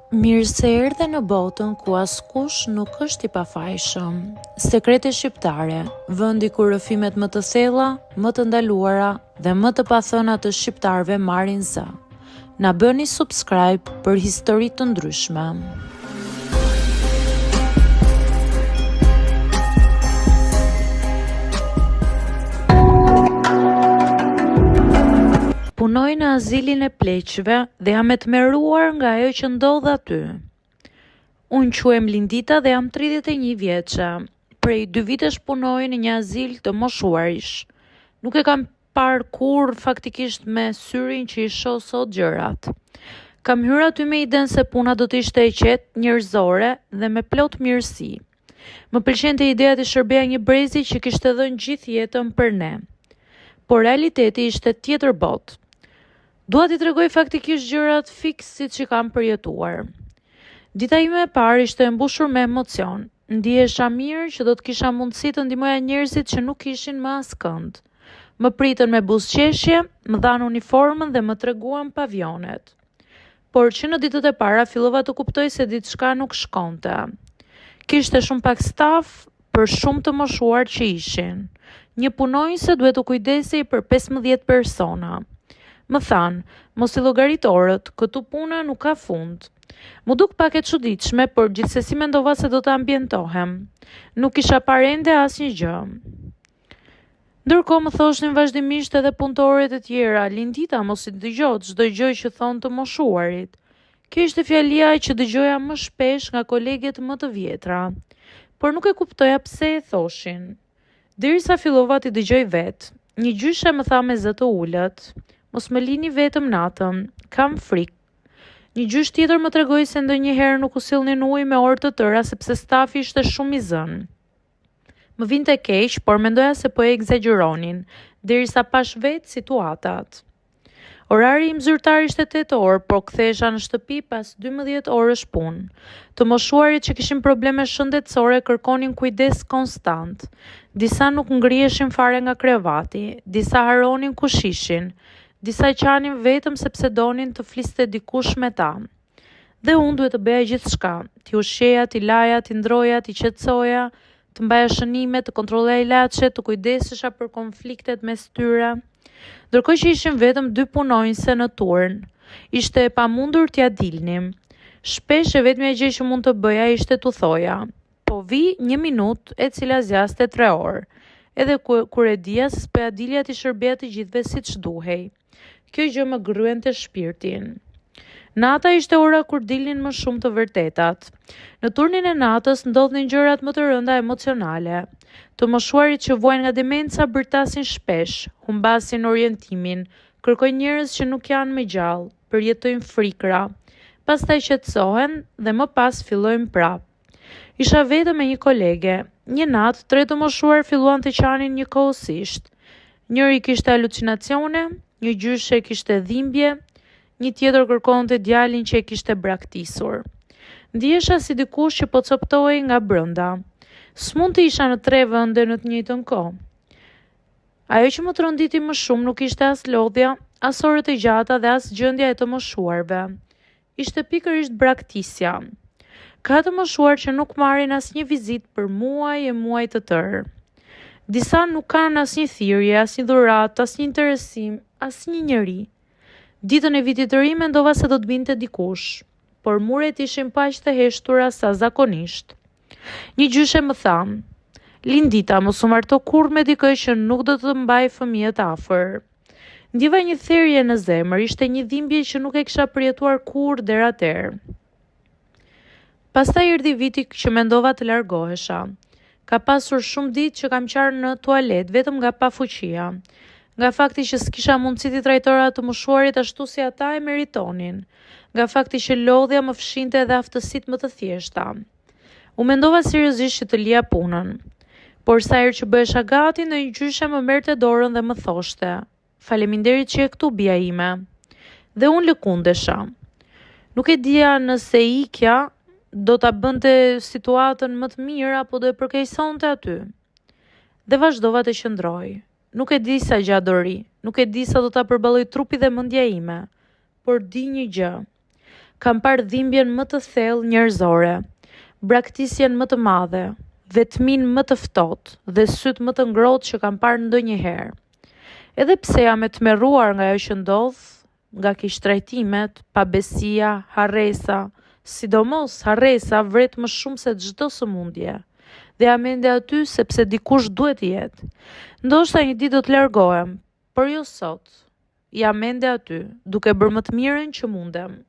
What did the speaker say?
Mirë se erdhe në botën ku askush nuk është i pafajshëm. Sekrete shqiptare, vendi ku rrëfimet më të thella, më të ndaluara dhe më të pathëna të shqiptarëve marrin zë. Na bëni subscribe për histori të ndryshme. Punoj në azilin e pleqëve dhe jam e tmerruar nga ajo që ndodh aty. Unë quhem Lindita dhe jam 31 vjeçe. Prej 2 vitesh punoj në një azil të moshuarish. Nuk e kam parë kur faktikisht me syrin që i shoh sot gjërat. Kam hyrë aty me idenë se puna do të ishte e qetë, njerëzore dhe me plot mirësi. Më pëlqente ideja të shërbeja një brezi që kishte dhënë gjithë jetën për ne. Por realiteti ishte tjetër botë. Dua t'i tregoj faktikisht gjërat fiks siç i kam përjetuar. Dita ime e parë ishte e mbushur me emocion. Ndihesha mirë që do të kisha mundësi të ndihmoja njerëzit që nuk ishin më askënd. Më pritën me buzëqeshje, më dhanë uniformën dhe më treguan pavionet. Por që në ditët e para fillova të kuptoj se diçka nuk shkonte. Kishte shumë pak staf për shumë të moshuar që ishin. Një punonjëse duhet të kujdesej për 15 persona. Më thanë, mos i llogarit orët, këtu puna nuk ka fund. Mu duk pak e çuditshme, por gjithsesi mendova se do të ambientohem. Nuk isha parë ende asnjë gjë. Ndërkohë më thoshin vazhdimisht edhe punëtorët e tjera, Lindita, mos i dëgjo çdo gjë që thon të moshuarit. Kjo ishte fjalia që dëgjoja më shpesh nga koleget më të vjetra, por nuk e kuptoja pse e thoshin. Derisa fillova t'i dëgjoj vetë. Një gjyshe më tha me zë të ulët, mos më lini vetëm natën, kam frikë. Një gjysh tjetër më tregoi se ndonjëherë nuk u sillnin ujë me orë të tëra sepse stafi ishte shumë i zënë. Më vinte keq, por mendoja se po e egzageronin, derisa pash vetë situatat. Orari im zyrtar ishte 8 orë, por kthehesha në shtëpi pas 12 orësh punë. Të moshuarit që kishin probleme shëndetësore kërkonin kujdes konstant. Disa nuk ngriheshin fare nga krevati, disa haronin kush ishin, disa qanin vetëm sepse donin të fliste dikush me ta. Dhe unë duhet të bëja gjithçka, t'i ushqeja, t'i laja, t'i ndroja, t'i qetësoja, të mbaja shënime, të kontrolloja ilaçe, të kujdesesha për konfliktet mes tyre. Ndërkohë që ishin vetëm 2 punonjëse në turn, ishte e pamundur t'ja dilnim. Shpesh e vetmja gjë që mund të bëja ishte t'u thoja, po vi 1 minutë e cila zgjaste 3 orë, edhe kur e dija se s'po ja dilja t'i shërbeja të gjithëve siç duhej. Kjo gjë më gryente shpirtin. Nata ishte ora kur dilnin më shumë të vërtetat. Në turnin e natës ndodhin gjërat më të rënda emocionale. Të moshuarit që vuajnë nga demenca bërtasin shpesh, humbasin orientimin, kërkojnë njerëz që nuk janë më gjallë, përjetojnë frikra, pastaj qetësohen dhe më pas fillojnë prap. Isha vetëm me një kolege. Një natë 3 të moshuar filluan të qanin njëkohësisht. Njëri kishte halucinacione, një gjyshe kishte dhimbje, një tjetër kërkonte djalin që e kishte braktisur. Ndihesha si dikush që po coptohej nga brenda. S'mund të isha në 3 vende në të njëjtën kohë. Ajo që më tronditi më shumë nuk ishte as lodhja, as orët e gjata dhe as gjendja e të moshuarve. Ishte pikërisht braktisja. Ka të moshuar që nuk marrin asnjë vizitë për muaj e muaj të tërë. Disa nuk kanë asnjë thirrje, asnjë dhuratë, asnjë interesim, asnjë njeri. Ditën e vitit të ri mendova se do të vinte dikush, por muret ishin paq të heshtura sa zakonisht. Një gjyshe më tha, Lindita, mos u marto kurrë me dikë që nuk do të mbaj fëmijët afër. Ndjeva një therrje në zemër, ishte një dhimbje që nuk e kisha përjetuar kurrë deri atëherë. Pastaj erdhi viti që mendova të largohesha. Ka pasur shumë ditë që kam qarë në tualet vetëm nga pafuqia. Nga fakti që s'kisha mundësi t'i trajtora të moshuarit ashtu si ata e meritonin. Nga fakti që lodhja më fshinte edhe aftësitë më të thjeshta. U mendova seriozisht që të lija punën. Por sa herë që bëhesha gati, ndonjë gjyshe më merrte dorën dhe më thoshte, "Faleminderit që je këtu, bija ime." Dhe unë lëkundesha. Nuk e dija nëse ikja do ta bënte situatën më të mirë apo do e përkeqësonte aty. Dhe vazhdova të qëndroj. Nuk e di sa gjatë do ri, nuk e di sa do ta përballoj trupi dhe mendja ime, por di një gjë. Kam parë dhimbjen më të thellë njerëzore, braktisjen më të madhe, vetmin më të ftohtë dhe syt më të ngrohtë që kam parë ndonjëherë. Edhe pse jam e tmerruar nga ajo që ndodh, nga keqtrajtimet, pabesia, harresa, sidomos harresa vret më shumë se çdo sëmundje. Dhe jam ende aty sepse dikush duhet të jetë. Ndoshta një ditë do të largohem, por jo sot. Jam ende aty, duke bërë më të mirën që mundem.